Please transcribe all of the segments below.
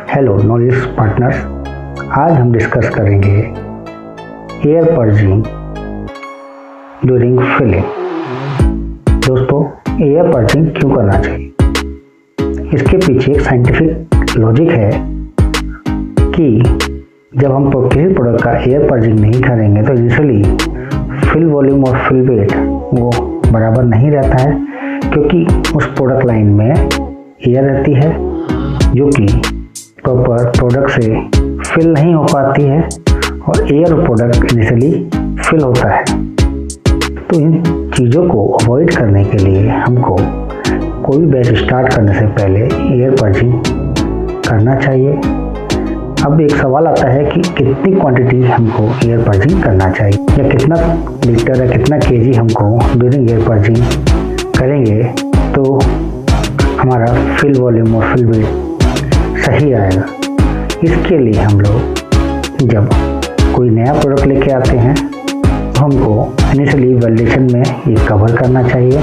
Hello knowledge partners, आज हम discuss करेंगे एयर पर्जिंग ड्यूरिंग फिलिंग। दोस्तों, एयर पर्जिंग क्यों करना चाहिए? इसके पीछे एक साइंटिफिक लॉजिक है कि जब हम किसी प्रोडक्ट का एयर पर्जिंग नहीं करेंगे तो इनिशियली फिल वॉल्यूम और फिल वेट वो बराबर नहीं रहता है, क्योंकि उस प्रोडक्ट लाइन में एयर रहती है जो कि प्रॉपर प्रोडक्ट से फिल नहीं हो पाती है और एयर प्रोडक्ट इनिशियली फिल होता है। तो इन चीज़ों को अवॉइड करने के लिए हमको कोई भी बैच स्टार्ट करने से पहले एयर पर्जिंग करना चाहिए। अब एक सवाल आता है कि कितनी क्वांटिटी हमको एयर पर्जिंग करना चाहिए, या कितना लीटर या कितना केजी हमको ड्यूरिंग एयर पर्जिंग करेंगे तो हमारा फिल वॉल्यूम और फिल वेट सही आएगा। इसके लिए हम लोग जब कोई नया प्रोडक्ट लेके आते हैं तो हमको इनिशियली वैलिडेशन में ये कवर करना चाहिए,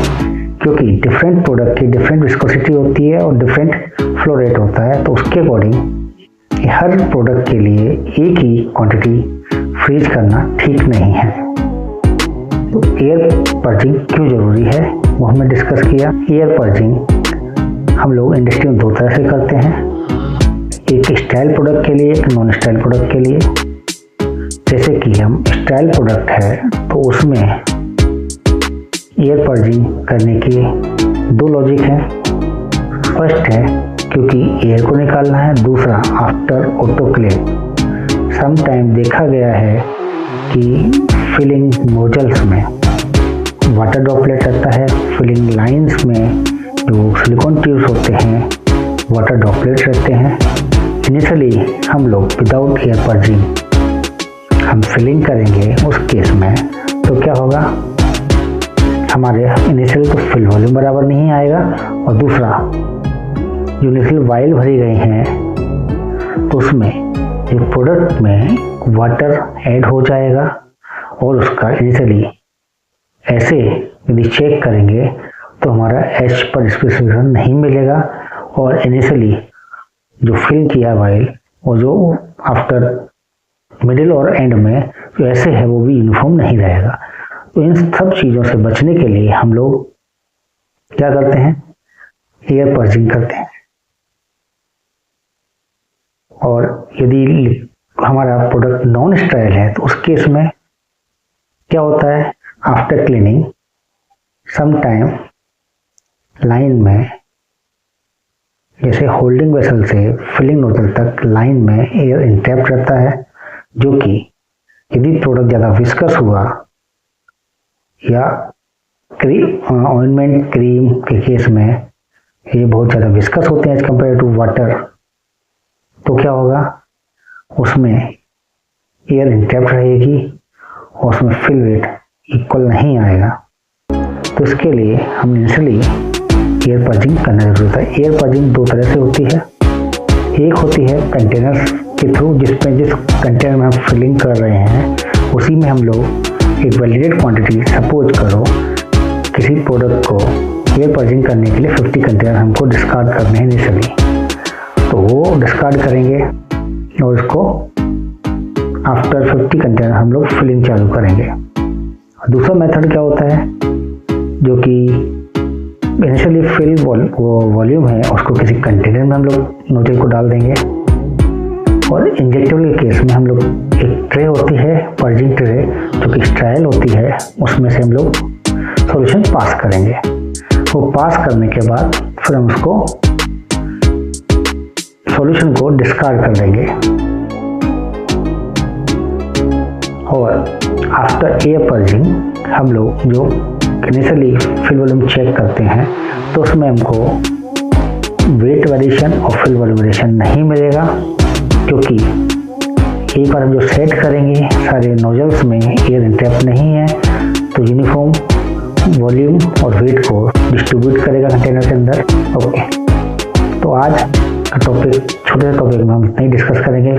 क्योंकि डिफरेंट प्रोडक्ट की डिफरेंट विस्कोसिटी होती है और डिफरेंट फ्लो रेट होता है। तो उसके अकॉर्डिंग हर प्रोडक्ट के लिए एक ही क्वांटिटी फ्रीज करना ठीक नहीं है। तो एयर पर्जिंग क्यों ज़रूरी है वो हमने डिस्कस किया। एयर पर्जिंग हम लोग इंडस्ट्री में दो तरह से करते हैं, एक स्टाइल प्रोडक्ट के लिए, एक नॉन स्टाइल प्रोडक्ट के लिए। जैसे कि हम स्टाइल प्रोडक्ट है तो उसमें एयर पर्जिंग करने के दो लॉजिक हैं। फर्स्ट है क्योंकि एयर को निकालना है, दूसरा आफ्टर ऑटोक्लेव। सम टाइम देखा गया है कि फिलिंग नोजल्स में वाटर ड्रॉपलेट रहता है, फिलिंग लाइंस में जो सिलिकॉन ट्यूब्स होते हैं वाटर ड्रॉपलेट्स रहते हैं। इनिशियली हम लोग विदाउट एयर पर्जिंग हम फिलिंग करेंगे, उस केस में तो क्या होगा, हमारे इनिशियल तो फिल वॉल्यूम बराबर नहीं आएगा, और दूसरा जो इनिशियल वाइल भरी गई हैं तो उसमें एक प्रोडक्ट में वाटर ऐड हो जाएगा और उसका इनिशियली ऐसे यदि चेक करेंगे तो हमारा एच पर स्पेसिफिकेशन नहीं मिलेगा, और इनिशियली जो फिल किया वाइल और जो आफ्टर मिडिल और एंड में जो ऐसे है वो भी यूनिफॉर्म नहीं रहेगा। तो इन सब चीज़ों से बचने के लिए हम लोग क्या करते हैं, एयर पर्जिंग करते हैं। और यदि हमारा प्रोडक्ट नॉन स्टाइल है तो उस केस में क्या होता है, after cleaning some time line में जैसे होल्डिंग वेसल से फिलिंग नोजल तक लाइन में एयर इंट्रैप्ट रहता है, जो कि यदि प्रोडक्ट ज़्यादा विस्कस हुआ या ऑइंटमेंट क्रीम के केस में ये बहुत ज़्यादा विस्कस होते हैं एज कम्पेयर टू वाटर, तो क्या होगा, उसमें एयर इंट्रैप्ट रहेगी और उसमें फिल वेट इक्वल नहीं आएगा। तो इसके लिए हम इनिशियली एयर पर्जिंग करना जरूरी होता है। एयर पर्जिंग दो तरह से होती है, एक होती है कंटेनर्स के थ्रू, जिस कंटेनर में हम फिलिंग कर रहे हैं उसी में हम लोग एक वैलिडेट क्वांटिटी, सपोज करो किसी प्रोडक्ट को एयर पर्जिंग करने के लिए 50 कंटेनर हमको डिस्कार्ड करने हैं इनिशियली, तो वो डिस्कार्ड करेंगे और उसको आफ्टर 50 कंटेनर हम लोग फिलिंग चालू करेंगे। दूसरा मेथड क्या होता है, जो कि इनिशियली फिल वॉल्यूम है उसको किसी कंटेनर में हम लोग नोजल को डाल देंगे, और इंजेक्टेबल के केस में हम लोग एक ट्रे होती है पर्जिंग ट्रे जो कि स्ट्राइल होती है, उसमें से हम लोग सॉल्यूशन पास करेंगे। वो पास करने के बाद फिर हम उसको सॉल्यूशन को डिस्कार्ड कर देंगे, और आफ्टर एयर पर्जिंग हम लोग जो इनिशियली फिल वॉल्यूम चेक करते हैं तो उसमें हमको वेट वेरिएशन और फिल वॉल्यूम वेरिएशन नहीं मिलेगा, क्योंकि एक बार हम जो सेट करेंगे सारे नोजल्स में एयर इंट्रैप नहीं है, तो यूनिफॉर्म वॉल्यूम और वेट को डिस्ट्रीब्यूट करेगा कंटेनर के अंदर। ओके, तो आज का टॉपिक, छोटे से टॉपिक में हम इतना ही डिस्कस करेंगे।